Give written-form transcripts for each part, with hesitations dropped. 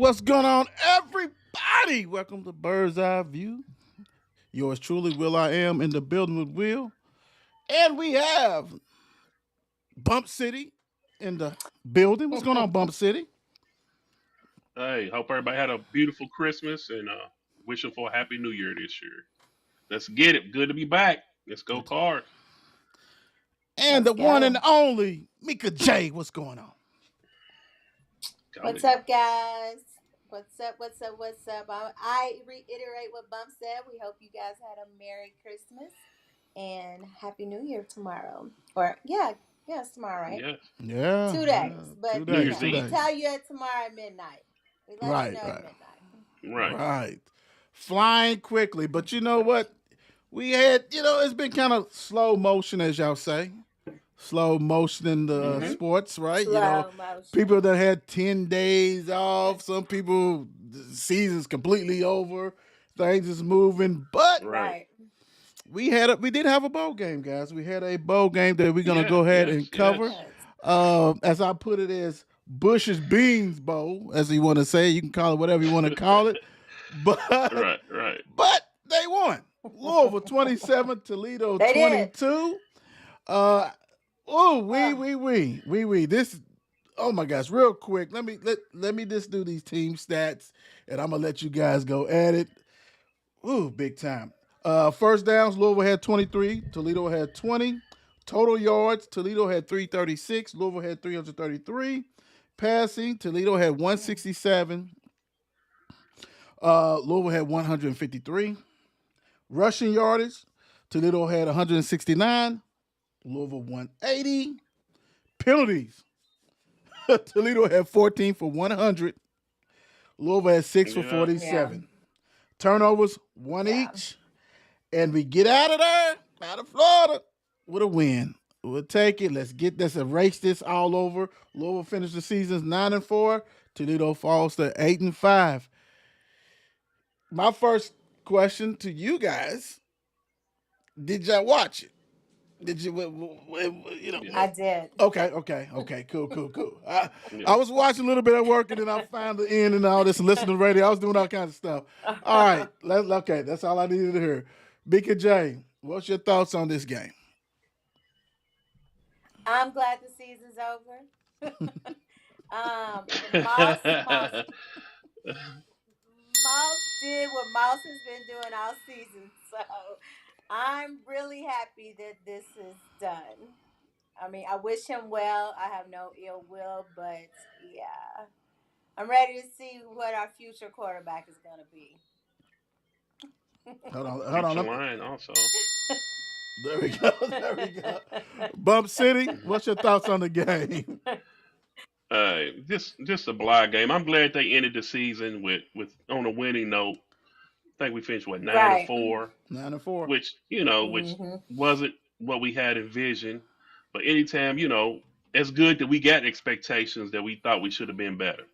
what's going on, everybody? Welcome to Bird's Eye View. Yours truly, Will I Am, in the building with Will. And we have Bump City in the building. What's going on, Bump City? Hey, hope everybody had a beautiful Christmas and wishing for a happy New Year this year. Let's get it. Good to be back. Let's go Cards. And Let's the one go. and only Mika J. What's going on? Got What's it. up, guys? What's up? What's up? What's up? I reiterate what Bump said. We hope you guys had a Merry Christmas and Happy New Year tomorrow. Or, yeah, it's tomorrow, right? Yeah. Yeah, 2 days. two But, New days, Year's two we Eve. days. tell you at tomorrow at midnight. We let you Right, know at right, midnight. Right. right. Flying quickly. But you know what? We had, it's been kind of slow motion, as y'all say. Slow motion in the Mm-hmm. sports, right? Slow People motion. that had 10 days off, some people, the season's completely over, things is moving. But Right. Right. we did have a bowl game, guys. We had a bowl game that we're gonna Yeah. go ahead Yes. and cover. Yes. Yes. As I put it, as Bush's Beans Bowl, as you want to say. You can call it whatever you want to call it. But Right. Right. but they won. Louisville 27, Toledo They did. 22. Uh oh, Oh, we. This, oh my gosh, real quick. Let me just do these team stats, and I'm gonna let you guys go at it. Ooh, big time. First downs, Louisville had 23, Toledo had 20. Total yards, Toledo had 336, Louisville had 333. Passing, Toledo had mm, 167, Louisville had 153. Rushing yardage, Toledo had 169, Louisville 180. Penalties, Toledo had 14 for 100, Louisville had 6 for Yeah. yeah. 47. Turnovers, one Yeah. each. And we get out of there, out of Florida, with a win. We'll take it. Let's erase this all over. Louisville finished the season 9-4. Toledo falls to 8-5. My first question to you guys: did y'all watch it? Did you? Yeah. I did. Okay. Cool. I Yeah. was watching a little bit at work, and then I found the end and all this, and listening to the radio. I was doing all kinds of stuff. All right, okay. That's all I needed to hear. Bika J, what's your thoughts on this game? I'm glad the season's over. Mouse did what Mouse has been doing all season. So I'm really happy that this is done. I mean, I wish him well. I have no ill will, but yeah. I'm ready to see what our future quarterback is going to be. Hold on. Future line also. There we go. There we go. Bump City, Mhm. what's your thoughts on the game? Just a blind game. I'm glad they ended the season with on a winning note. I think we finished what nine and Right. four, 9-4. which Hmm. wasn't what we had envisioned. But anytime, it's good that we got expectations that we thought we should have been better.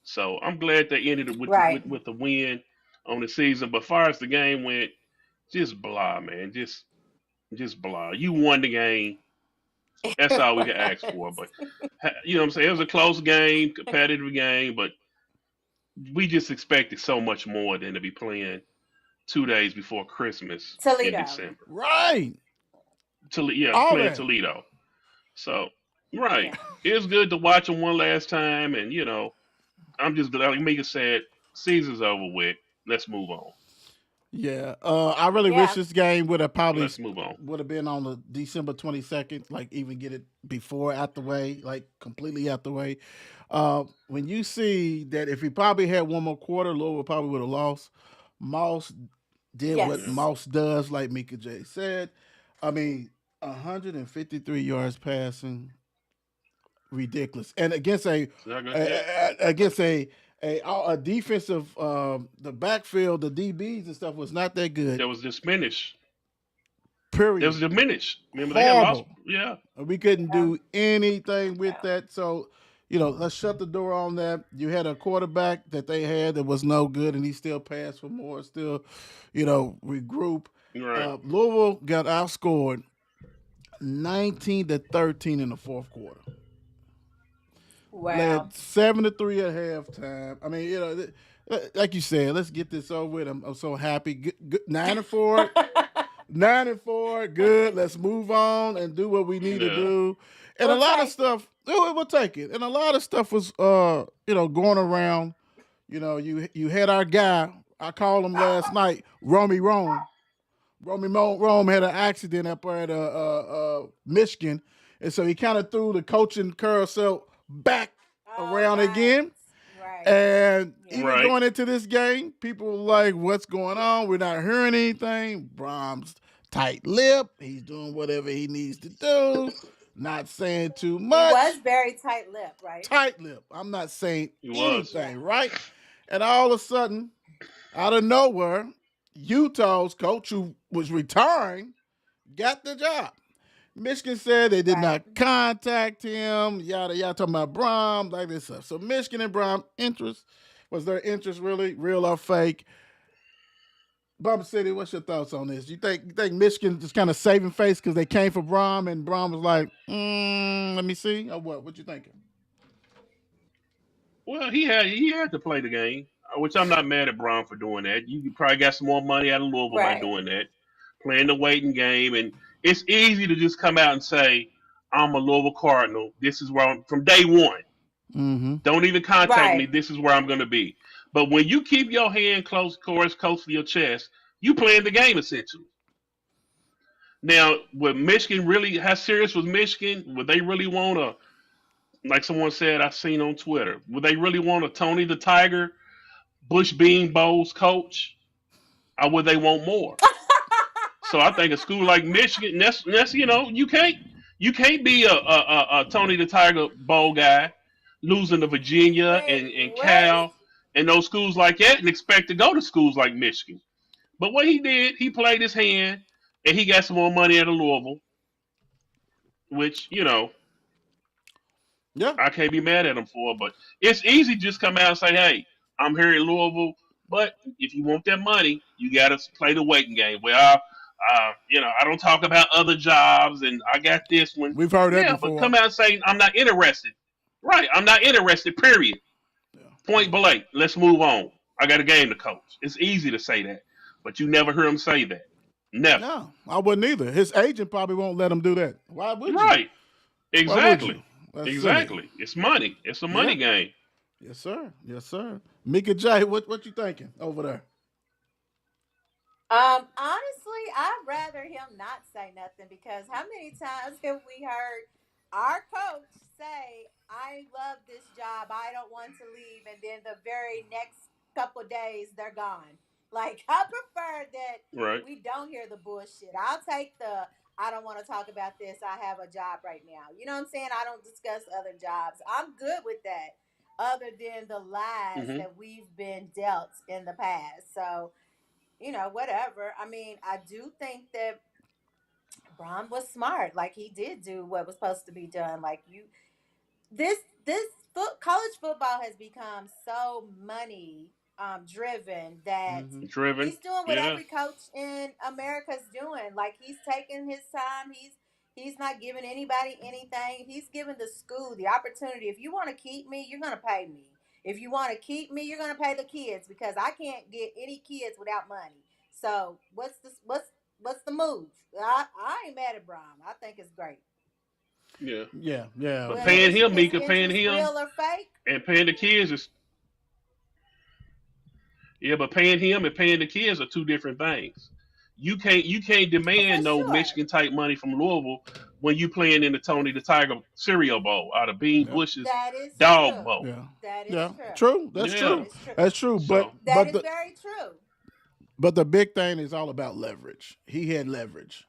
So I'm glad they ended it with Right. with the win on the season. But far as the game went, just blah, man, just blah. You won the game. That's all we could ask for. But you know what I'm saying? It was a close game, competitive game, but we just expected so much more than to be playing 2 days before Christmas in Toledo. December. Right. Yeah, playing Already. Toledo. So, right. Yeah. It was good to watch them one last time. And, I'm just glad, like Mika said, season's over with. Let's move on. Yeah. I really wish Yeah. this game would have probably Let's move on. would have been on the December 22nd, like even get it before out the way, like completely out the way. When you see that if he probably had one more quarter, Louisville probably would have lost. Moss did what Yes. Moss does, like Mika J said. I mean, 153 yards passing, ridiculous, and against So, yeah, against a defensive the backfield, the DBs and stuff was not that good. there was diminished. There was Period. diminished. Remember, they had lost. Horrible. Yeah, We couldn't Yeah. do anything with Yeah. that. So, let's shut the door on that. You had a quarterback that they had that was no good, and he still passed for more. Still, regroup. right. Louisville got outscored 19-13 in the fourth quarter. Wow. led 7-3 at halftime. I mean, like you said, let's get this over with. I'm so happy. Good, 9-4, 9-4. Good. Let's move on and do what we need to Yeah. do. And a We'll lot of take it. stuff, we'll take it. And a lot of stuff was, going around. You had our guy. I called him last night, Romy Rome. Rome had an accident up there at Michigan, and so he kind of threw the coaching carousel back Oh, around right. again. Right. And Yeah. even Right. going into this game, people were like, "What's going on? We're not hearing anything." Brahms tight lip. He's doing whatever he needs to do. Not saying too He was much. very tight lipped, right? Tight lip. I'm not saying He was. Yeah. anything, right? And all of a sudden, out of nowhere, Utah's coach, who was retiring, got the job. Michigan said they did Right. not contact him. Yada yada, talking about Brohm, like this stuff. So Michigan and Brohm interest, was their interest really real or fake? Bumper City, what's your thoughts on this? You think Michigan just kind of saving face because they came for Brohm and Brohm was like, let me see, or what? What you thinking? Well, he had to play the game, which I'm not mad at Brown for doing that. You probably got some more money out of Louisville by Right. doing that, playing the waiting game, and it's easy to just come out and say, "I'm a Louisville Cardinal. This is where I'm from day one. Mm-hmm. Don't even contact me. Right. This is where I'm going to be." But when you keep your hand close to your chest, you playing the game essentially. Now, would Michigan really? How serious was Michigan? Would they really want to? Like someone said, I've seen on Twitter. Would they really want a Tony the Tiger, Bush Bean Bowls coach, or would they want more? So I think a school like Michigan, that's you can't be a Tony the Tiger Bowl guy, losing to Virginia Wait, and what? Cal and those schools like that, and expect to go to schools like Michigan. But what he did, he played his hand, and he got some more money out of Louisville, which Yeah. I can't be mad at him for. But it's easy to just come out and say, "Hey, I'm here in Louisville." But if you want that money, you got to play the waiting game. Well, I don't talk about other jobs, and I got this one. We've heard that Yeah, but before. come out and say, "I'm not interested." Right? I'm not interested. Period. Yeah. Point Yeah. blank. Let's move on. I got a game to coach. It's easy to say that, but you never hear him say that. Never. No, I wouldn't either. His agent probably won't let him do that. Why would you? Right. Why would you? Exactly. That's silly. Exactly. It's money. It's a money Yeah. game. Yes, sir. Yes, sir. Mika J, what you thinking over there? Honestly, I'd rather him not say nothing because how many times have we heard our coach say, "I love this job. I don't want to leave," and then the very next couple of days they're gone. Like I prefer that Right. we don't hear the bullshit. I'll take the "I don't want to talk about this. I have a job right now." You know what I'm saying? I don't discuss other jobs. I'm good with that. Other than the lies Hmm. that we've been dealt in the past. So whatever. I mean, I do think that Braun was smart. Like he did do what was supposed to be done. Like this college football has become so money driven that Mm-hmm. Driven. he's doing what Yeah. every coach in America's doing. Like he's taking his time. He's not giving anybody anything. He's giving the school the opportunity. If you want to keep me, you're gonna pay me. If you want to keep me, you're gonna pay the kids because I can't get any kids without money. So what's the move? I ain't mad at Brom. I think it's great. Yeah. Yeah, yeah. But Whether paying him, his Mika, paying interest him, real or fake, and paying the kids is yeah, but paying him and paying the kids are two different things. You can't for demand no sure. Michigan type money from Louisville when you playing in the Tony the Tiger cereal bowl out of Bean Yep. Bush's That is dog true. bowl. Yeah. That is Yeah. true. True. That's That Yeah. true. is true. That's true. But So That but is the very true. but the big thing is all about leverage. He had leverage.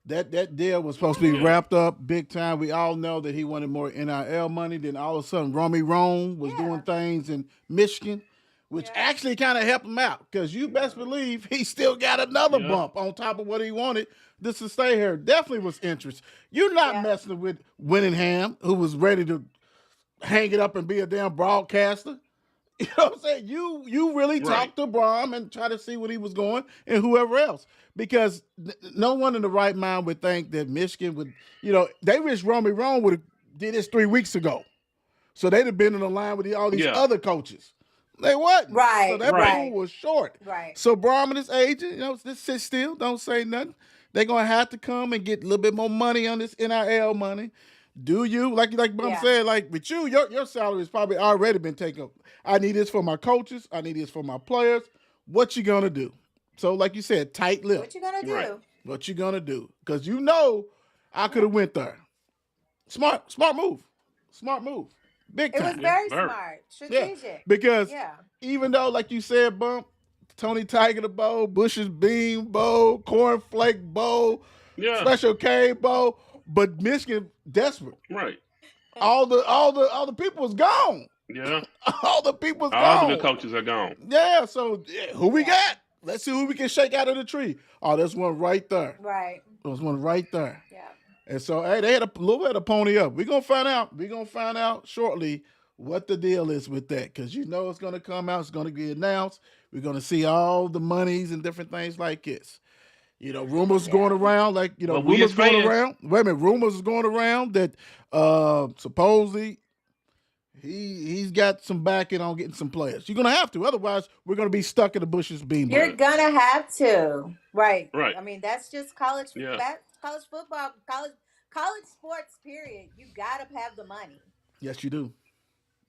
That deal was supposed to be Yeah. yeah, wrapped up big time. We all know that he wanted more NIL money. Then all of a sudden, Romy Rome was doing Yeah. things in Michigan, which Yeah. actually kind of helped him out because you best believe he still got another yeah, bump on top of what he wanted just to stay here. Definitely was interest. You're not Yeah. messing with Winningham, who was ready to hang it up and be a damn broadcaster. You know what I'm saying? You really right. talked to Brohm and try to see what he was going and whoever else. Because no one in the right mind would think that Michigan would, they wish Romy Rome would have did this 3 weeks ago. So they'd have been in the line with all these Yeah. other coaches. They wasn't. So Right, that Right. pool right, was short. right. So Brohm and his agent, just sit still, don't say nothing. They're gonna have to come and get a little bit more money on this NIL money. Do you like I'm Yeah. saying, like with you, your salary has probably already been taken up. I need this for my coaches, I need this for my players. What you gonna do? So, like you said, tight lip. What you gonna Right. do? What you gonna do? Because I could Yeah. have went there. Smart move. Smart move. Big It was time. Yeah. very Very. smart, Yeah. strategic. Because Yeah. even though, like you said, Bump, Tony Tiger the Bowl, Bush's Bean Bowl, Cornflake Bowl, Yeah. Special K Bowl, but Michigan desperate. Right. All the people was gone. Yeah. All the people's All the good gone. coaches are gone. Yeah, so who we Yeah. got? Let's see who we can shake out of the tree. Oh, there's one right there. Right. There's one right there. Yeah. And so, hey, they had a little bit of pony up. We're going to find out. We're going to find out shortly what the deal is with that, because it's going to come out. It's going to be announced. We're going to see all the monies and different things like this. Rumors going Yeah. around, But we as rumors going fans, around. Wait a minute, rumors going around that supposedly he's got some backing on getting some players. You're going to have to. Otherwise, we're going to be stuck in the bushes being You're blamed. gonna have to. Right. right. I mean, that's just college Yeah. college football, college sports, period. You gotta have the money. Yes, you do.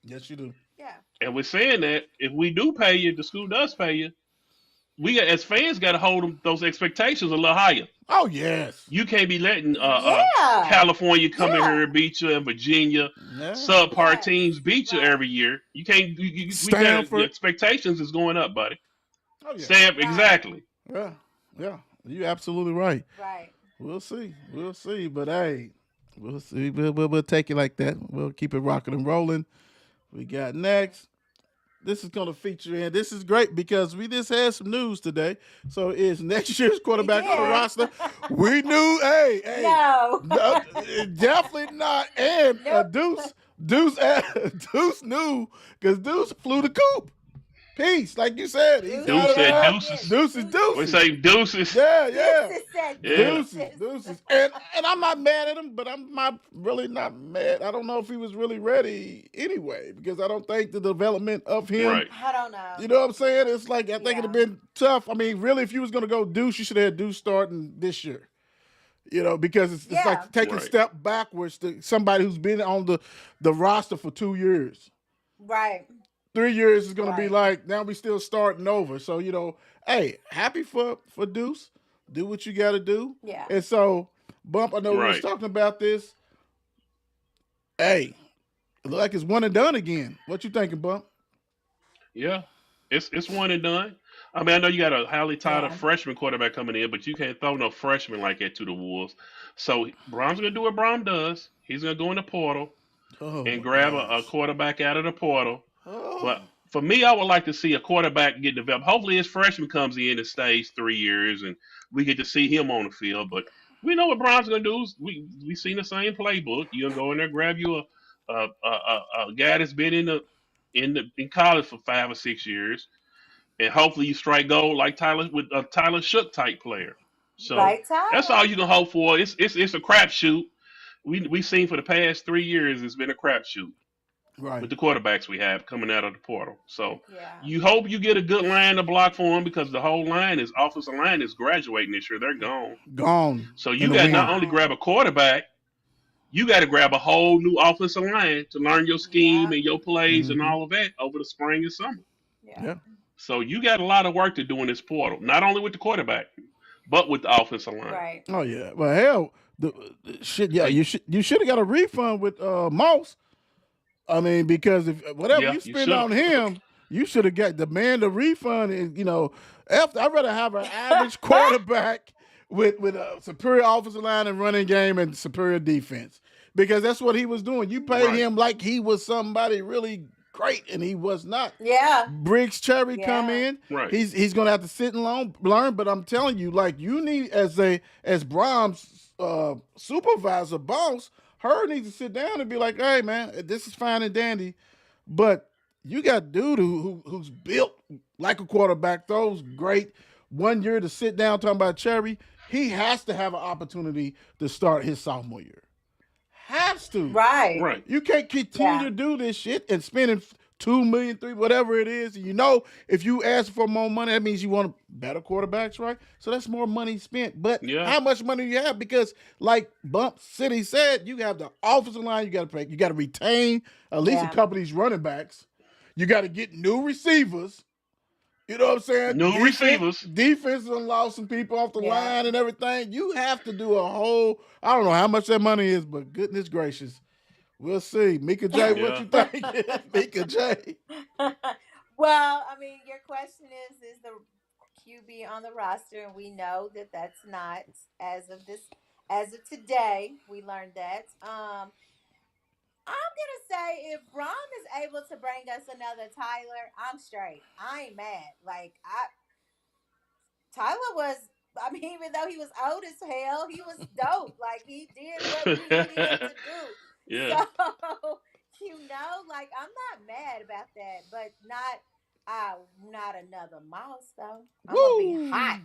Yes, you do. Yeah. And we're saying that if we do pay you, the school does pay you. We as fans got to hold those expectations a little higher. Oh, yes. You can't be letting Yeah. California come in Yeah. here and beat you, and Virginia Yeah. subpar Yes. teams beat you Right. every year. You can't. We got Stanford. the expectations is going up, buddy. Oh, yeah. Stamp Right. exactly. Yeah. Yeah. You're absolutely right. Right. We'll see. We'll see. But hey, we'll see. We'll take it like that. We'll keep it rocking and rolling. We got next. This is going to feature in. This is great because we just had some news today. So is next year's quarterback on the did. roster? We knew. Hey, No. definitely not. And Nope. Deuce knew because Deuce flew the coop. Peace, like you said. He's Deuce Deuce out of said there. deuces. Deuces, We deuces. say deuces. Yeah, yeah. This is said Yeah. Deuces. And I'm not mad at him, but I'm not really not mad. I don't know if he was really ready anyway, because I don't think the development of him, Right. I don't know. you know what I'm saying? It's like, I think it'd have Yeah. been tough. I mean, really, if you was going to go Deuce, you should have had Deuce starting this year. Because it's Yeah. like taking a Right. step backwards to somebody who's been on the roster for 2 years. Right. 3 years is going to be Right. like, now we still starting over. So, hey, happy for Deuce. Do what you got to do. Yeah. And so, Bump, I know we was Right. talking about this. Hey, it look like it's one and done again. What you thinking, Bump? Yeah. It's one and done. I mean, I know you got a highly touted Yeah. freshman quarterback coming in, but you can't throw no freshman like that to the wolves. So Brom's gonna do what Brom does. He's gonna go in the portal Oh, and my grab a gosh. quarterback out of the portal. Oh. But for me, I would like to see a quarterback get developed. Hopefully, his freshman comes in and stays 3 years, and we get to see him on the field. But we know what Brom's gonna do. We seen the same playbook. You gonna go in there, grab you a guy that's been in college for 5 or 6 years, and hopefully you strike gold like Tyler with a Tyler Shook type player. So Right, that's all Tyler. you can hope for. It's a crapshoot. We seen for the past 3 years it's been a crapshoot Right. with the quarterbacks we have coming out of the portal. So Yeah. you hope you get a good line to block for them because the whole offensive line is graduating this year. They're gone. Gone So in you the got to wind. not only grab a quarterback, you got to grab a whole new offensive line to learn your scheme Yeah. and your plays and Mhm. all of that over the spring and summer. Yeah. Yeah. So you got a lot of work to do in this portal, not only with the quarterback, but with the offensive line. Right. Oh yeah. Well, hell, the shit. Yeah, So you should have got a refund with Moss. I mean, because if whatever yeah, you you spend should on have. him, you should have got demand a refund. And after I'd rather have an average quarterback with a superior offensive line and running game and superior defense, because that's what he was doing. You paid Right. him like he was somebody really great, and he was not. Yeah. Briggs Cherry come Yeah. in. Right. He's gonna have to sit and learn. But I'm telling you, like you need as Brahms supervisor boss, her needs to sit down and be like, hey man, this is fine and dandy, but you got dude who's built like a quarterback, throws great. 1 year to sit down talking about Cherry, he has to have an opportunity to start his sophomore year. has to. Right. Right. You can't continue Yeah. to do this shit and spending 2 million, 3, whatever it is. You know, if you ask for more money, that means you want better quarterbacks, right? So that's more money spent. But Yeah. how much money do you have? Because, like Bump City said, you have the offensive line. You got to pay. You got to retain at least a Yeah. couple of these running backs. You got to get new receivers. You know what I'm saying? New receivers. Defense done lost some people off the Yeah. line and everything. You have to do a whole. I don't know how much that money is, but goodness gracious, we'll see. Mika J, what Yeah. you think? Mika J. Well, I mean, your question is the QB on the roster, and we know that that's not as of today. We learned that. I'm gonna say if Brohm is able to bring us another Tyler, I'm straight. I ain't mad. Like Tyler was. I mean, even though he was old as hell, he was dope. Like he did what we needed him to do. So Yeah. like I'm not mad about that, but not another mouse though. I'm gonna be hot.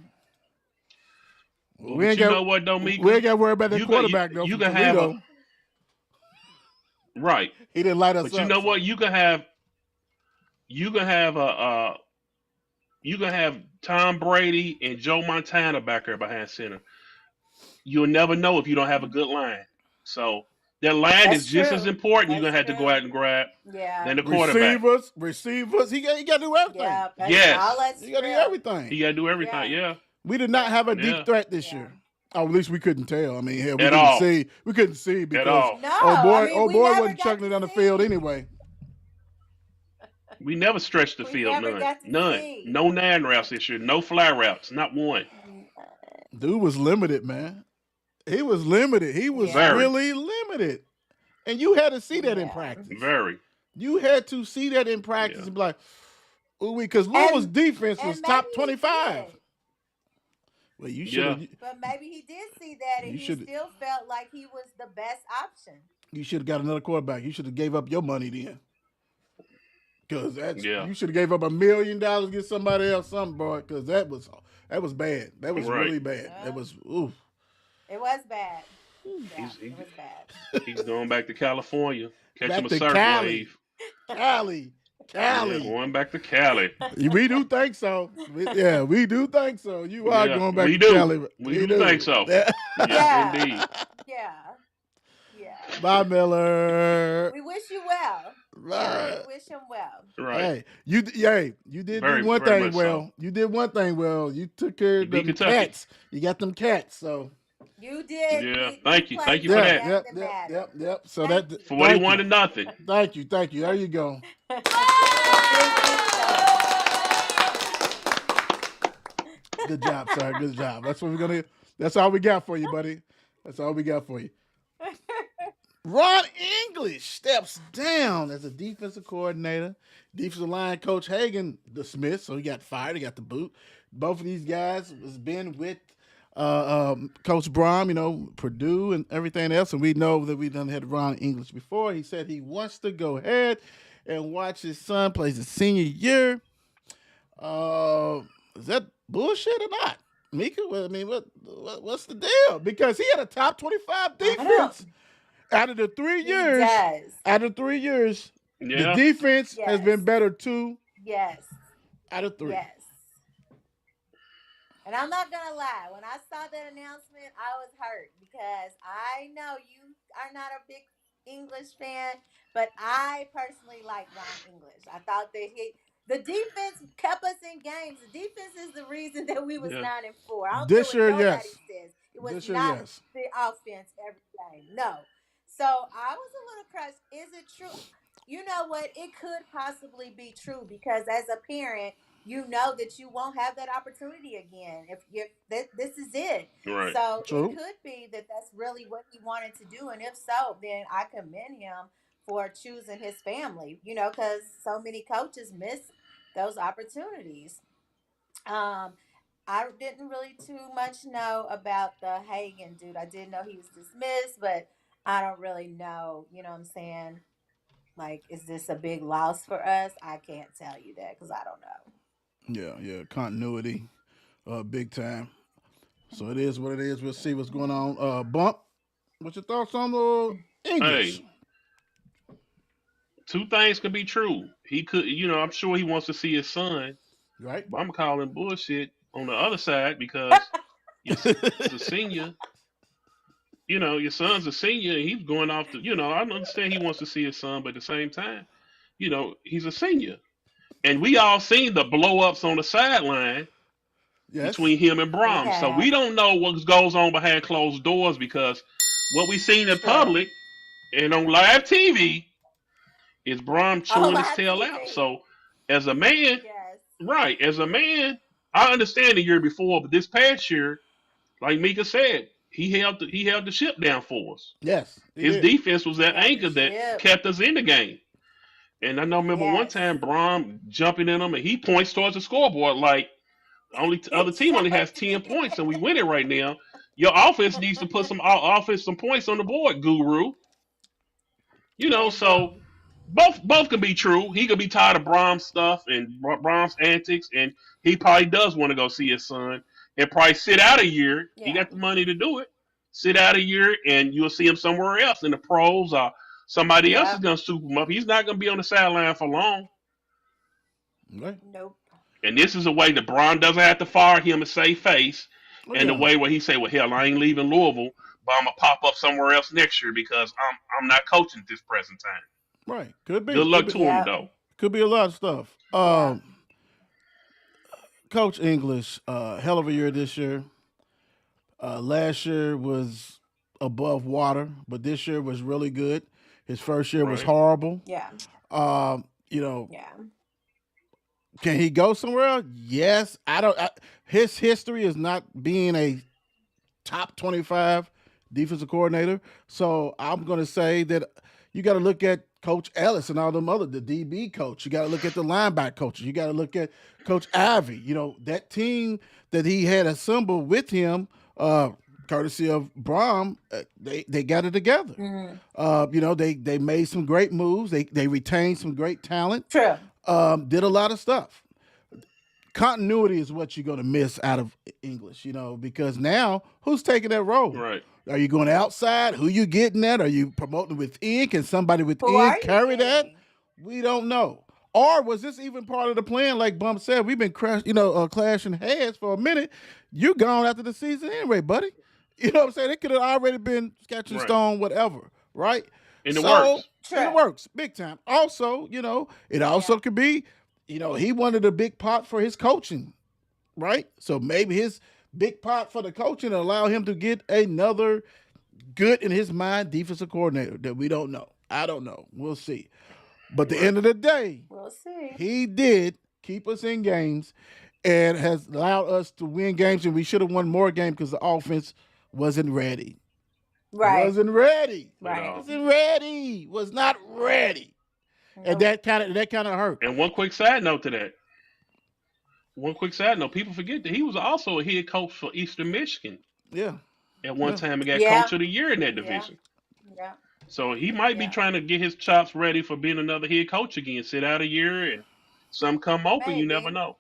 Woo! Well, We but ain't you got know what, though, we Mika? ain't got to worry about that You got quarterback though you from can have a Toledo. right, He didn't light us but you up. know So. what? You can have you can have Tom Brady and Joe Montana back there behind center. You'll never know if you don't have a good line. So that line is That's just as true. important. You're That's gonna have to go true. out and grab Yeah. than the quarterback. Receivers. He got to do everything. Yeah. All Yes, that's He got to do true. everything. he got to do everything. Yeah. Yeah, We did not Yeah. have a deep yeah, threat this Yeah. year. Oh, at least we couldn't tell. I mean, hell, we at couldn't all, see. We couldn't see at because all. No, I mean oh we boy never wasn't got chucking to it down the field see. anyway. We never stretched the We field. never None, got to none. see. No 9 routes this year. No fly routes. Not one. Dude was limited, man. He was limited. He was Yeah. Very, really limited. And you had to see that in Yeah. practice. very. You had to see that in practice Yeah, and be like, ooh, because Louisville's And defense was and maybe top he 25. did. Well, you should yeah. have But maybe he did see that and you he should still felt like he was the best option. you should have got another quarterback. You should have gave up your money then. Cause that's Yeah. you should have gave up $1 million to get somebody else something, boy. Cause that was bad. That was Right. really bad. That was oof. It was bad. Yeah, He's he, it was bad. he's going back to California. Catch him Back a to surf Cali, wave. Cali, Yeah, Cali. going back to Cali. We do think so. Yeah, we do think so. You are Yeah, going back we to do. Cali. We We do think do. so. Yeah. Yes, Yeah. indeed. Yeah. Yeah. Bye, Miller. We wish you well. Yeah, we Bye. wish him well. Right. You did do Very, one very thing much so. well. You did one thing well. You took care He of beat them Kentucky. cats. You got them cats. So You did. Yeah. You Thank you. played Thank you for the yeah, that. game yep, that yep, mattered. yep. So Thank that you. For thank 41 you. to nothing. Thank you. There you go. Good job, sir. Good job. That's what we're gonna. That's all we got for you, buddy. That's all we got for you. Ron English steps down as a defensive coordinator. Defensive line coach Hagan dismissed, so he got fired. He got the boot. Both of these guys has been with Coach Brohm, Purdue and everything else, and we know that we done had Ron English before. He said he wants to go ahead and watch his son play his senior year. Is that bullshit or not? Mika, I mean, what's the deal? Because he had a top 25 I don't. defense out of the 3 He years. does. Out of 3 years, the Yeah. defense has Yes. been better 2 Yes. out of 3. Yes. And I'm not gonna lie, when I saw that announcement, I was hurt because I know you are not a big English fan, but I personally like Ron English. I thought that the defense kept us in games. The defense is the reason that we was Yeah. 9-4. I don't care This what year, nobody yes. says. It was This year, not yes. the offense every game. No. So I was a little crushed. Is it true? You know what? It could possibly be true because as a parent, you know that you won't have that opportunity again if this is it. Right. So it True. could be that that's really what he wanted to do, and if so, then I commend him for choosing his family. Because so many coaches miss those opportunities. Um, I didn't really too much know about the Hagen dude. I did know he was dismissed, but I don't really know. You know what I'm saying? Like, is this a big loss for us? I can't tell you that because I don't know. Yeah. Continuity, big time. So it is what it is. We'll see what's going on. Bump, what's your thoughts on the English, Hey, two things can be true. He could, I'm sure he wants to see his son, right? but I'm calling bullshit on the other side because your son's a senior. Your son's a senior and he's going off to, I understand he wants to see his son, but at the same time, he's a senior. And we all seen the blow ups on the sideline Yes, between him and We Brohm. So we have. don't know what goes on behind closed doors because what we seen in True. public and on live TV is Brohm Oh, chewing his live tail out. TV. So as a man, Yes. right, as a man, I understand the year before, but this past year, like Mika said, he held the ship down for us. yes, he His did. defense was He that held the anchor that ship. kept us in the game. And I know, remember one Yes. time Braun jumping in him and he points towards the scoreboard like only other team only has 10 points and we win it right now. Your offense needs to put some points on the board, Guru. And So both can be true. He could be tired of Brahms stuff and Brahms antics, and he probably does want to go see his son and probably sit out a year. He yeah. got the money to do it. Sit out a year, and you'll see him somewhere else in the pros, or somebody else is Yep. going to soup him up. He's not going to be on the sideline for long. Right. Nope. And this is a way that Braun doesn't have to fire him and save face, Oh and the yeah. way where he say, "Well, hell, I ain't leaving Louisville, but I'm gonna pop up somewhere else next year because I'm not coaching at this present time." Right. Could be. Good luck to him, Yep. though. Could be a lot of stuff. Yep. Coach English, hell of a year this year. Last year was above water, but this year was really good. His first year was Right. horrible. Yeah. You know, Yeah. can he go somewhere else? Yes. I don't. His history is not being a top 25 defensive coordinator. So I'm going to say that you got to look at Coach Ellis and all them other, the DB coach. You got to look at the linebacker coaches. You got to look at Coach Ivy. That team that he had assembled with him, courtesy of Brohm, they got it together. They made some great moves. They retained some great talent. True. Did a lot of stuff. Continuity is what you're going to miss out of English, because now who's taking that role? Right. Are you going outside? Who you getting at? Are you promoting within? Can somebody Who within are you carry that? getting? We don't know. Or was this even part of the plan? Like Bump said, we've been clashing heads for a minute. You gone after the season anyway, buddy. You know what I'm saying? It could have already been sketch and Right. stone, whatever, right? In the So works. True. it works big time. Also, it also Yeah. could be, he wanted a big pot for his coaching, right? So maybe his big pot for the coaching allow him to get another good in his mind defensive coordinator that we don't know. I don't know. We'll see. But at the end of the day, We'll see. he did keep us in games and has allowed us to win games, and we should have won more games because the offense wasn't ready. Right. Wasn't ready. Right. Wasn't ready. Was not ready. And Nope. that kind of hurt. And one quick side note to that. One quick side note. People forget that he was also a head coach for Eastern Michigan Yeah. at one Yeah. time and got Yeah. coach of the year in that Yeah. division. Yeah. So he might be Yeah. trying to get his chops ready for being another head coach again. Sit out a year and some come open. You never Maybe. know.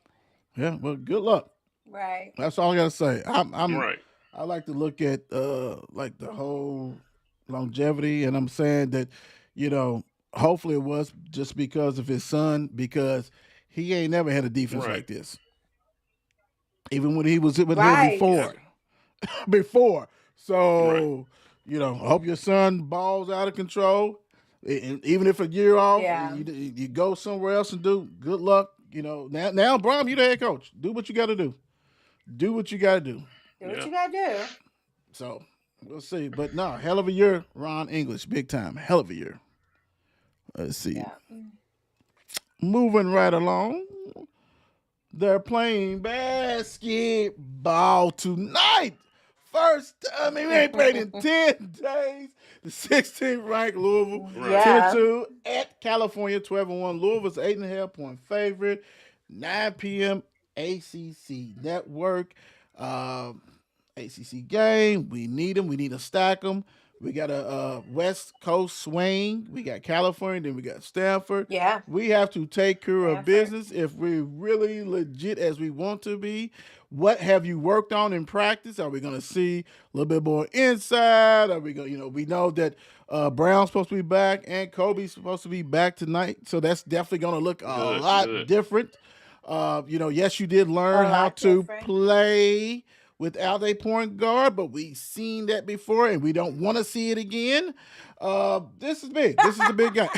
Yeah. Well, good luck. Right. That's all I gotta say. Right. I like to look at like the whole longevity, and I'm saying that, hopefully it was just because of his son, because he ain't never had a defense Right. like this. Even when he was with him Right. before. Before. Right. So, I hope your son balls out of control. And even if a year off, Yeah. you go somewhere else and do good luck. Now Brom, you the head coach. Do what you gotta do. Do what you gotta do. Do what Yeah. you gotta do. So we'll see. But no, hell of a year, Ron English, big time. Hell of a year. Let's see. Yeah. Moving right along. They're playing basketball tonight. First time we ain't played in 10 days. The 16th ranked Louisville, Right. 10-2 at California, 12-1. Louisville's 8.5-point favorite. 9 p.m. ACC Network. ACC game. We need them. We need to stack them. We got a West Coast swing. We got California. Then we got Stanford. Yeah, We have to take care of Stanford. business if we're really legit as we want to be. What have you worked on in practice? Are we going to see a little bit more inside? Are we going? We know that Brown's supposed to be back and Kobe's supposed to be back tonight, so that's definitely going to look a Good, lot good. different. Yes, you did A learn how lot to different. play without a point guard, but we've seen that before and we don't want to see it again. This is big. This is a big game.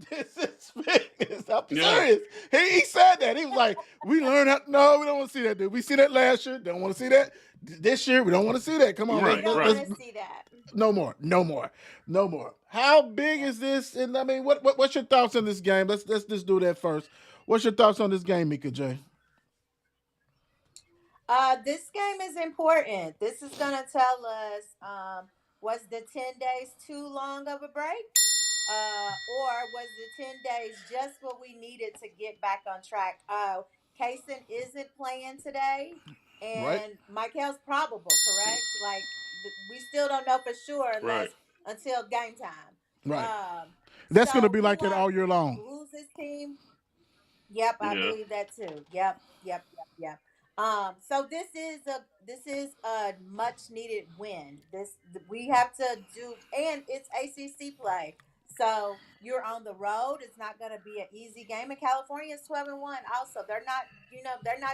This is big. I'm Yeah, serious. He said that. He was like, we learned how. No, we don't want to see that, dude. We see that last year. Don't want to see that. This year, we don't want to see that. Come on, We right, don't right. want to let's see that. no more. No more. No more. How big is this? And I mean, what's your thoughts on this game? Let's just do that first. What's your thoughts on this game, Mika J? This game is important. This is gonna tell us, was the 10 days too long of a break? Or was the 10 days just what we needed to get back on track? Kaysen isn't playing today, Right? and Michael's probable, correct? Like we still don't know for sure Right. unless until game time. Right. That's going to So be we like that want all year long. who's this team? Yep, I Yeah. believe that too. Yep. So this is a much needed win. This we have to do, and it's ACC play. So you're on the road. It's not going to be an easy game. And California is 12-1. Also, they're not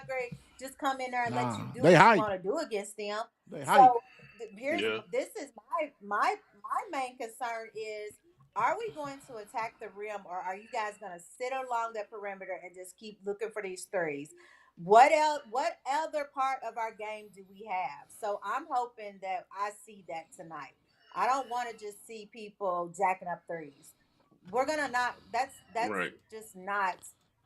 very just come in there and let Nah, you do they what you hype. want to do against them. They hype. So here's Yeah. this is my main concern is, are we going to attack the rim, or are you guys going to sit along that perimeter and just keep looking for these threes? What else? What other part of our game do we have? So I'm hoping that I see that tonight. I don't want to just see people jacking up threes. We're gonna not. That's Right. just not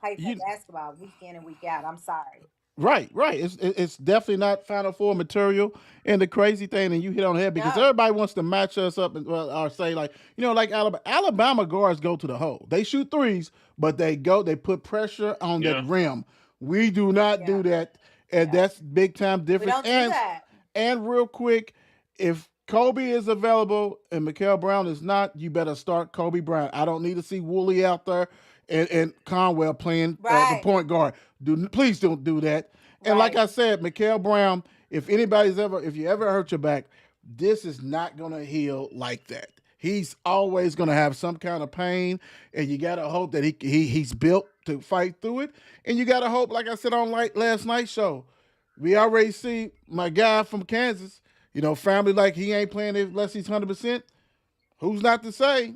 high school You basketball week in and week out. I'm sorry. right. It's definitely not Final Four material. And the crazy thing, and you hit on the head because No. everybody wants to match us up and well, or say like like Alabama. Alabama guards go to the hole. They shoot threes, but they put pressure on that Yeah. rim. We do not do Yeah. that, and Yeah. that's big time We difference. don't do that. And real quick, if Kobe is available and Mikael Brown is not, you better start Kobe Brown. I don't need to see Woolley out there and Conwell playing the Right. point guard. Please don't do that. And like Right. I said, Mikael Brown, if you ever hurt your back, this is not gonna heal like that. He's always gonna have some kind of pain, and you gotta hope that he's built to fight through it. And you gotta hope, like I said on last night's show, we already see my guy from Kansas. Family like he ain't playing unless he's 100%. Who's not to say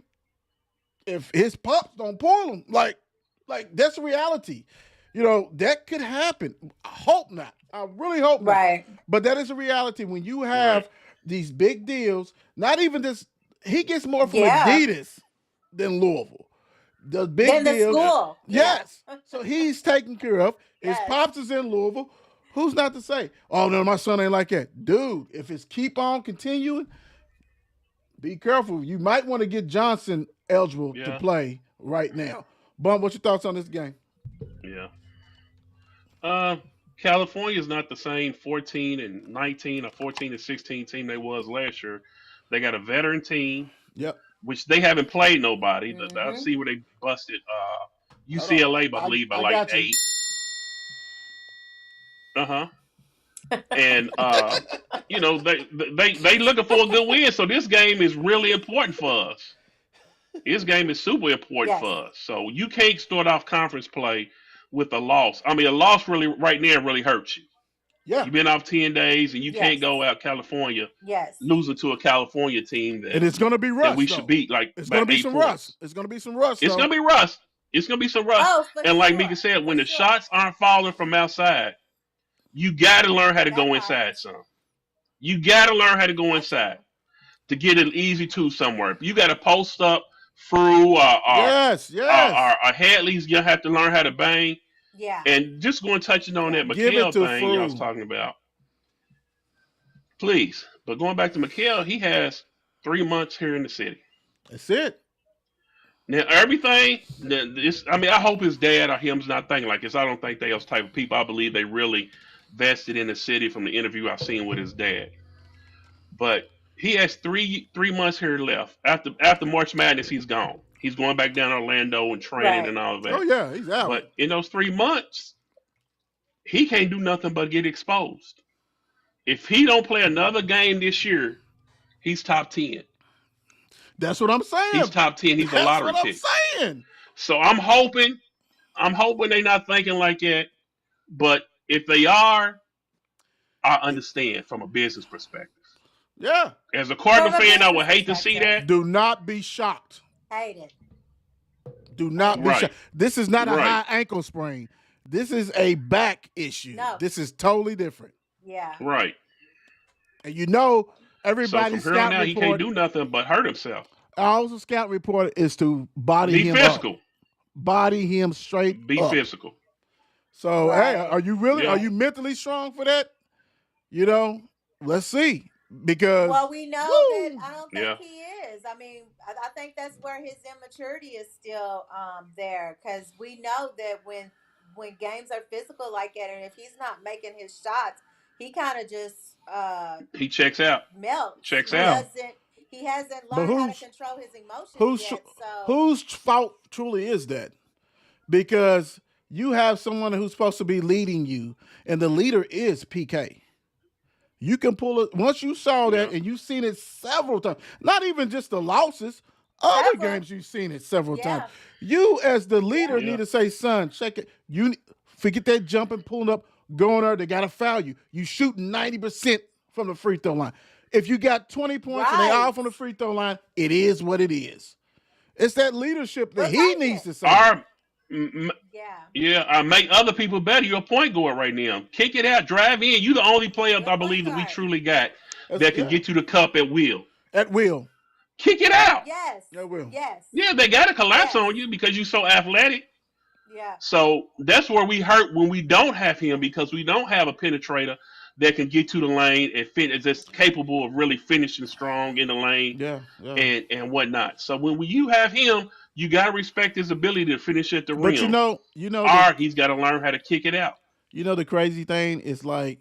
if his pops don't pull him? Like that's reality. That could happen. I hope not. I really hope not. Right. But that is a reality when you Right. have these big deals. Not even this. He gets more from Yeah. Adidas than Louisville. The big Then the deals. Yeah. school. Yeah. Yes. So he's taken care of. His Yes. pops is in Louisville. Who's not to say? Oh no, my son ain't like that, dude. If it's keep on continuing, be careful. You might want to get Johnson eligible to Yeah. play right now. Bum, what's your thoughts on this game? Yeah. Uh, California is not the same 14 and 19 or 14 and 16 team they was last year. They got a veteran team, Yep. which they haven't played nobody. I Mm-hmm. see where they busted Hold on. UCLA, I I believe, by I like got you. 8. Uh huh. And they looking for a good win. So this game is really important for us. This game is super important Yes. for us. So you can't start off conference play with a loss. I mean, a loss really right now really hurts you. Yeah. You've been off 10 days, and you can't Yes. go out California Yes. losing to a California team And it's gonna be that rust we should though. beat like It's by gonna be eight some rust. points. It's gonna be some rust It's though. gonna be rust. It's gonna be some rust. Oh, for And like Mika sure. said, For when the sure. shots aren't falling from outside, you got to learn how to That go part. inside some. You got to learn how to go Got inside to. to get an easy two somewhere. You got to post up through Yes, yes. Hadley's gonna have to learn how to bang. Yeah. And just going touching on Yeah. that Give it McHale to thing y'all was Fru. talking about, please. But going back to McHale, he has 3 months here in the city. That's it. Now everything this, I mean, I hope his dad or him's not thinking like this. I don't think they those type of people. I believe they really vested in the city from the interview I've seen with his dad. But He has three months here left. After March Madness, he's gone. He's going back down to Orlando and training Right. and all of Oh that. yeah, he's out. But in those 3 months, he can't do nothing but get exposed. If he don't play another game this year, he's top 10. That's what I'm He's saying. top 10. He's a That's lottery what I'm pick. saying. So I'm hoping they're not thinking like that. But if they are, I understand from a business perspective. Yeah. As a From Cardinal a fan, I business would hate to see perspective, that. Do not be shocked. hate it. Do Hate not it. be Right, shocked. This is not a right, high ankle sprain. This is a back issue. No. This is totally different. Yeah. right. And So everybody's from here on scout out, he can't report, do nothing but hurt himself. also scout report is to body Be him up. physical. Body him straight Be up. physical. So, hey, Right. are Yeah. you mentally strong for that? Let's see. Because, Well, we know that woo, I don't Yeah. think he is. I mean, I think that's where his immaturity is still there, because we know that when games are physical like that, and if he's not making his shots, he kind of just He checks out. melts. Checks He out. yeah. hasn't But learned how to control his emotions whose yet. So whose fault truly is that? Because you have someone who's supposed to be leading you, and the leader is PK. You can pull it once you saw that, Yeah. and you've seen it several times. Not even just the losses, other several, games you've seen it several times. yeah, You, as the leader, yeah, need Yeah. to say, "Son, check it. Forget that jumping, pulling up, going there. They got to foul you. You shoot 90% from the free throw line. If you got 20 points and they all right. from the free throw line, it is what it is." It's that leadership that We'll he take needs it. to say. Or Yeah, yeah, make other people better. You're a point guard right now. Kick it out, drive in. You the only player your I point believe that we guard. truly got that can Yeah, get you the cup at will. at will. Kick it out. Yes, At will. yes, Yeah, they got to collapse yes, on you because you're so athletic. yeah, So that's where we hurt when we don't have him because we don't have a penetrator that can get to the lane and is just capable of really finishing strong in the lane Yeah, yeah. and whatnot. So when you have him, you gotta respect his ability to finish at the But rim, the or he's got to learn how to kick it out. the crazy thing is like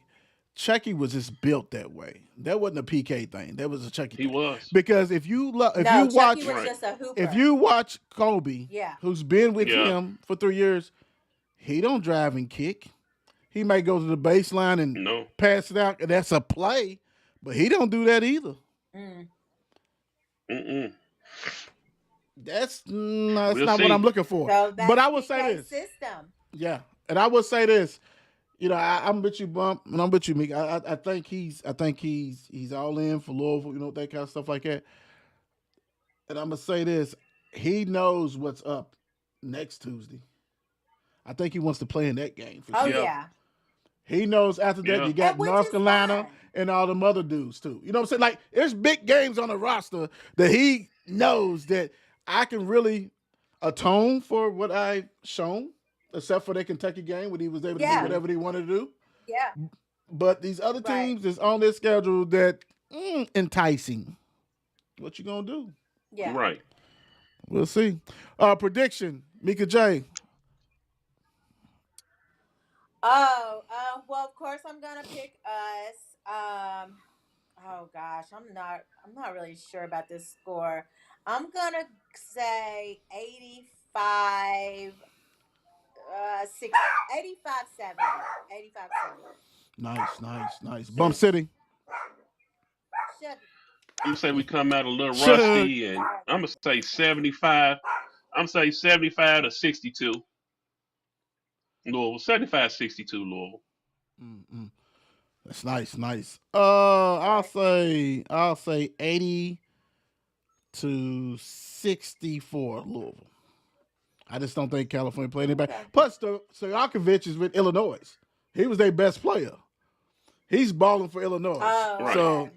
Chucky was just built that way. That wasn't a PK thing. That was a Chucky He thing. was Because if you no, Chucky watch was right. just a if hooper. you watch Kobe, Yeah, who's been with Yeah, him for 3 years, he don't drive and kick. He may go to the baseline and no, pass it out, and that's a play, but he don't do that either. mm. mm-mm. That's We'll not what I'm see. looking for. So But that's I will say PK's this, system. yeah, and I will say this. I'm with you, Bump, and I'm with you, Meek. I think he's all in for Louisville, that kind of stuff like that. And I'm gonna say this: he knows what's up next Tuesday. I think he wants to play in that game for Oh sure. Yeah, yeah, He knows after that yeah, you got and which North is Carolina fine. and all them other dudes too. You know what I'm saying? Like there's big games on the roster that he knows that I can really atone for what I've shown, except for that Kentucky game when he was able to do Yeah, whatever he wanted to do. yeah, But these other right. teams is on their schedule that enticing. What you gonna do? Yeah. right. We'll see. Prediction, Mika J. Oh, well, of course I'm gonna pick us. Oh gosh, I'm not really sure about this score. I'm gonna say 85, 6, 85, 70, 85, 70. Nice. Bump City. Shut. I'm gonna say we come out a little Shug. rusty, and Right. I'm gonna say 75. I'm gonna say 75 to 62. Louisville, 75-62 Louisville. Mm-mm. That's nice. I'll Right. say 80 to 64 Louisville. I just don't think California played anybody. Okay. Plus, Stojakovic is with Illinois. He was their best player. He's balling for Illinois. Oh, Right. So okay.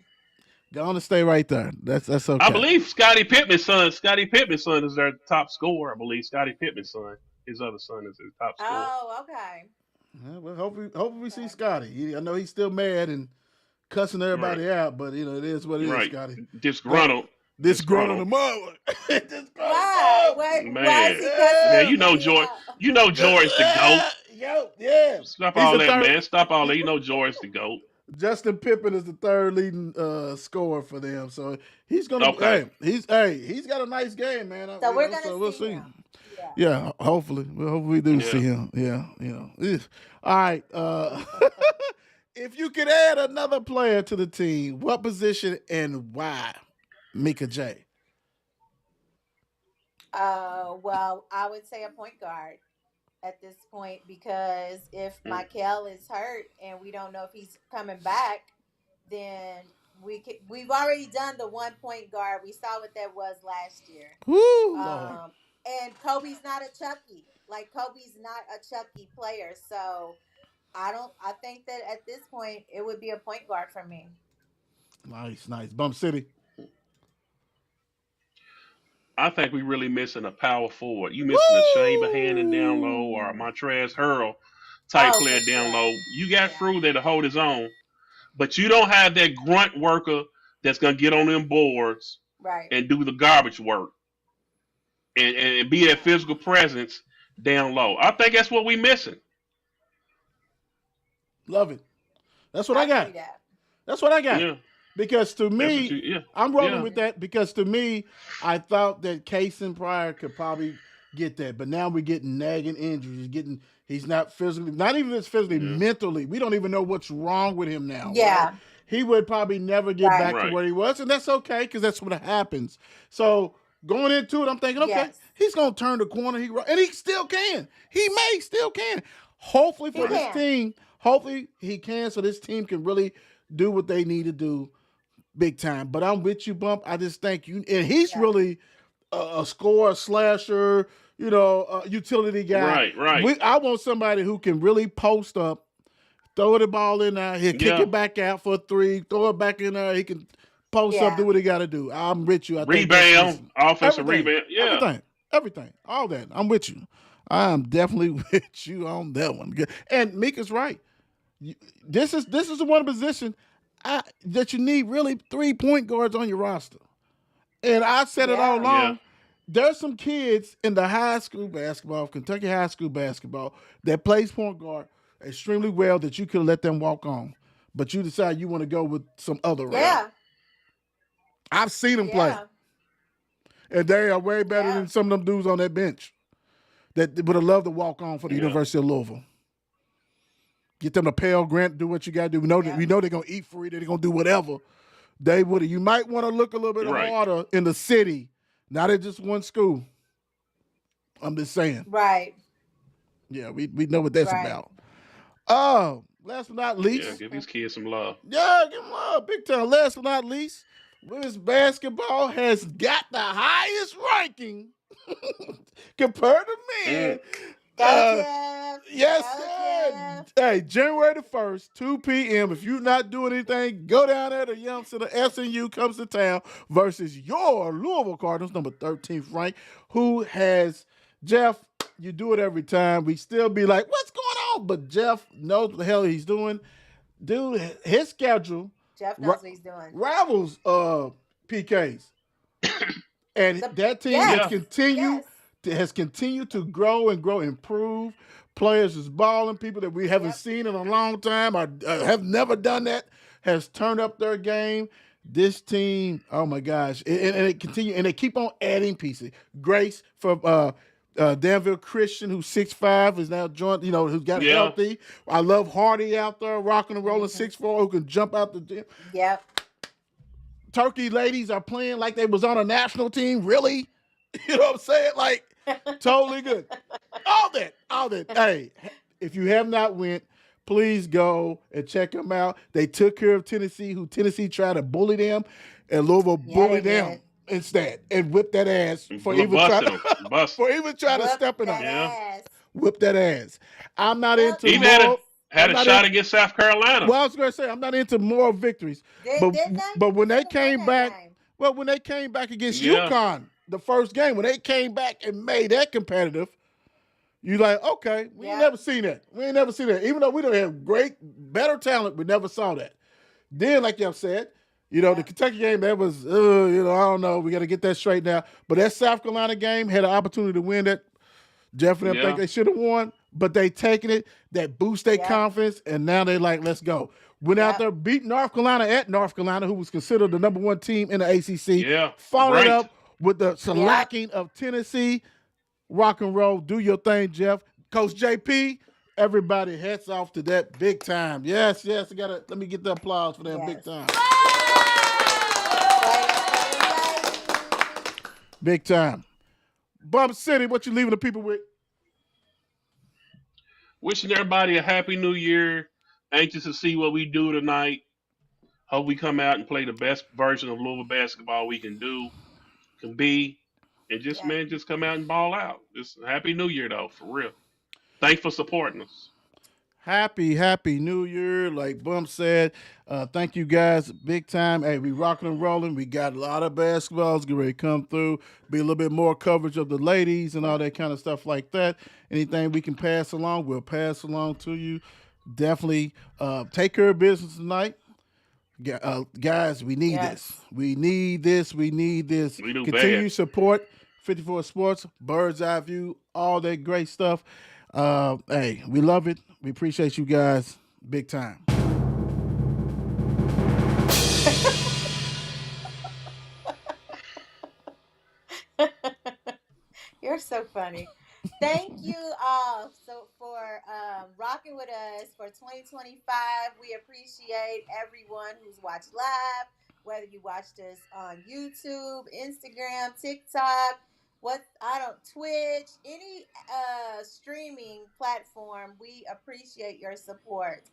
go on and stay right there. That's okay. I believe Scottie Pittman's son is their top scorer. I believe Scottie Pittman's son, his other son, is their top scorer. Oh, okay. Yeah, well, hopefully we see Okay. Scotty. I know he's still mad and cussing everybody Right, out, but it is what it is, right. Scotty. Disgruntled, This grown on the disgruntled. mud. This grown Why? on Why is Man, he the man, cussing you know me George. out? George the goat. Yeah. Stop He's all the that, third. man. Stop all that. You know George the goat. Justin Pippen is the third leading scorer for them, so he's gonna. Okay. He's got a nice game, man. So we're gonna So we'll see see. him. Yeah. Yeah, hopefully, we do see Yeah. him. Yeah, Ugh. All right. If you could add another player to the team, what position and why? Mika J. Well, I would say a point guard at this point because if Mm. Michael is hurt and we don't know if he's coming back, then we've already done the 1 point guard. We saw what that was last year. Woo, Lord. And Kobe's not a Chucky. Like Kobe's not a Chucky player. So I think that at this point it would be a point guard for me. Nice. Bump City. I think we really missing a power forward. You missing a Shane Behannon down low or a Woo! Montrez Harrell type Oh, player for down sure. low. You got Yeah. through there to hold his own, but you don't have that grunt worker that's gonna get on them boards Right. and do the garbage work and be that Yeah. physical presence down low. I think that's what we missing. Love it. That's what I I give you got. that. That's what I got. Yeah, Because to that's what me, you. Yeah, I'm rolling yeah, with that because to me, I thought that Casey Pryor could probably get that, but now we're getting nagging injuries. He's not physically, not even just physically, yeah. mentally. We don't even know what's wrong with him now, right? Yeah. He would probably never get Right. back to Right. where he was, and that's okay because that's what happens. So going into it, I'm thinking, okay, Yes. he's gonna turn the corner. And he still can. He may still can. Hopefully He for this can. team, hopefully he can, so this team can really do what they need to do big time. But I'm with you, Bump. I just think you, and he's Yeah. really a scorer, slasher, a utility guy. Right. Right. I want somebody who can really post up, throw the ball in there, he'll kick Yeah. it back out for a three, throw it back in there. He can post up, do Yeah. what he got to do. I'm with you. I think that's Rebound, missing. offensive Everything, rebound. Yeah. everything, all that. I'm with you. I'm definitely with you on that one. And Mika's right. This is the one position that you need really 3 point guards on your roster. And I said it all Yeah. Yeah. along. There's some kids in the high school basketball, Kentucky high school basketball, that plays point guard extremely well that you could let them walk on. But you decide you want to go with some other route. Right. Yeah. I've seen them play. Yeah. And they are way better Yeah. than some of them dudes on that bench that would have loved to walk on for the Yeah. University of Louisville. Get them a Pell Grant, do what you got to do. We know Yeah. they're gonna eat free, they're gonna do whatever. They would. You might want to look a little bit Right. harder in the city, not at just one school. I'm just saying. Right. Yeah, we know what that's Right. about. Oh, last but not Yeah. least, Give these kids some love. yeah, give them love, big time. Last but not least, women's basketball has got the highest ranking compared to men. Go Jeff. Yes, Go sir. Jeff. Hey, January the 1st, 2 p.m. If you're not doing anything, go down there to Young Center. SNU comes to town versus your Louisville Cardinals, number 13th ranked, who has Jeff. You do it every time. We still be like, what's going on? But Jeff knows what the hell he's doing. Dude, his schedule Jeff knows what he's doing. rivals PK's. And that team Yes. has continued to grow and improve. Players is balling. People that we haven't Yep. seen in a long time or have never done that has turned up their game. This team, oh my gosh, and it continue, and they keep on adding pieces. Grace from Danville Christian, who's 6'5", is now joined. Who's got Yeah. healthy. I love Hardy out there rocking and rolling 6'4", who can jump out the gym. Yep. Turkey ladies are playing like they was on a national team. Really? You know what I'm saying? Like, totally good. All that. Hey, if you have not went, please go and check them out. They took care of Tennessee, who Tennessee tried to bully them, and Louisville bullied they them did. instead and whipped that ass for even Busted trying them. Busted. for even trying to Whoop step in that on. Yeah. ass. Whip that ass. I'm not Whoop into Even that more. had I'm a not shot in- against South Carolina. Well, I was going to say I'm not into moral victories, but Didn't they? but when they Should've won came that back, game. well, when they came back against Yeah. UConn, the first game, when they came back and made that competitive, you like, okay, we ain't Yeah. never seen that. We ain't never seen that. Even though we don't have better talent, we never saw that. Then, like y'all said, the Kentucky game, that was, I don't know. We got to get that straight now. But that South Carolina game had an opportunity to win that. Jeff and them Yeah. think they should have won. but they taking it, that boost their Yep. confidence, and now they like, let's go. Went out Yep. there, beat North Carolina at North Carolina, who was considered the number one team in the ACC. Yeah, Followed it ranked. up with the Yep. shellacking of Tennessee. Rock and roll, do your thing, Jeff. Coach JP, everybody hats off to that big time. Yes, yes, I gotta let me get the applause for that big Yes. time. Play, play, play. Big time. Bump City, what you leaving the people with? Wishing everybody a happy new year. Anxious to see what we do tonight. Hope we come out and play the best version of Louisville basketball we can be, and just Yep. man, just come out and ball out. Just happy New Year though, for real. Thanks for supporting us. Happy New Year. Like Bump said, thank you guys big time. Hey, we rocking and rolling. We got a lot of basketballs get ready to come through. Be a little bit more coverage of the ladies and all that kind of stuff like that. Anything we can pass along, we'll pass along to you. Definitely take care of business tonight. Guys, we need this. Yes. We need this. We need this. We do Continue bad. support 54 Sports, Bird's Eye View, all that great stuff. Hey, we love it. We appreciate you guys big time. You're so funny. Thank you all for rocking with us for 2025. We appreciate everyone who's watched live, whether you watched us on YouTube, Instagram, TikTok, Twitch, any streaming platform. We appreciate your support.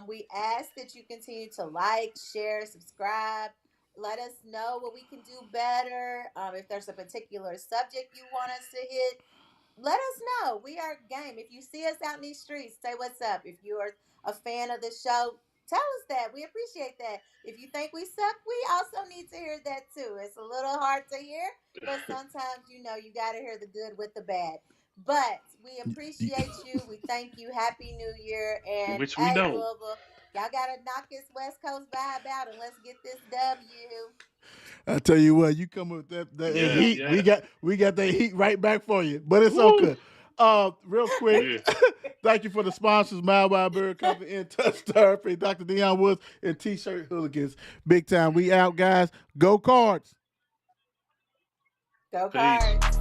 We ask that you continue to like, share, subscribe. Let us know what we can do better. If there's a particular subject you want us to hit, let us know. We are game. If you see us out in these streets, say what's up. If you're a fan of the show, tell us that. We appreciate that. If you think we suck, we also need to hear that too. It's a little hard to hear, but sometimes you got to hear the good with the bad. But we appreciate you. We thank you. Happy New Year. And Which we hey, don't. Louisville, y'all got to knock this West Coast vibe out and let's get this W. I tell you what, you come with that Yes, heat. yes. We got that heat right back for you. But it's Woo. okay. Real quick, Yeah. thank you for the sponsors, Mile Wild Bird Company, In Touch Therapy, Dr. Deion Woods, and T-Shirt Hooligans. Big time. We out, guys. Go Cards. Go Peace. Cards.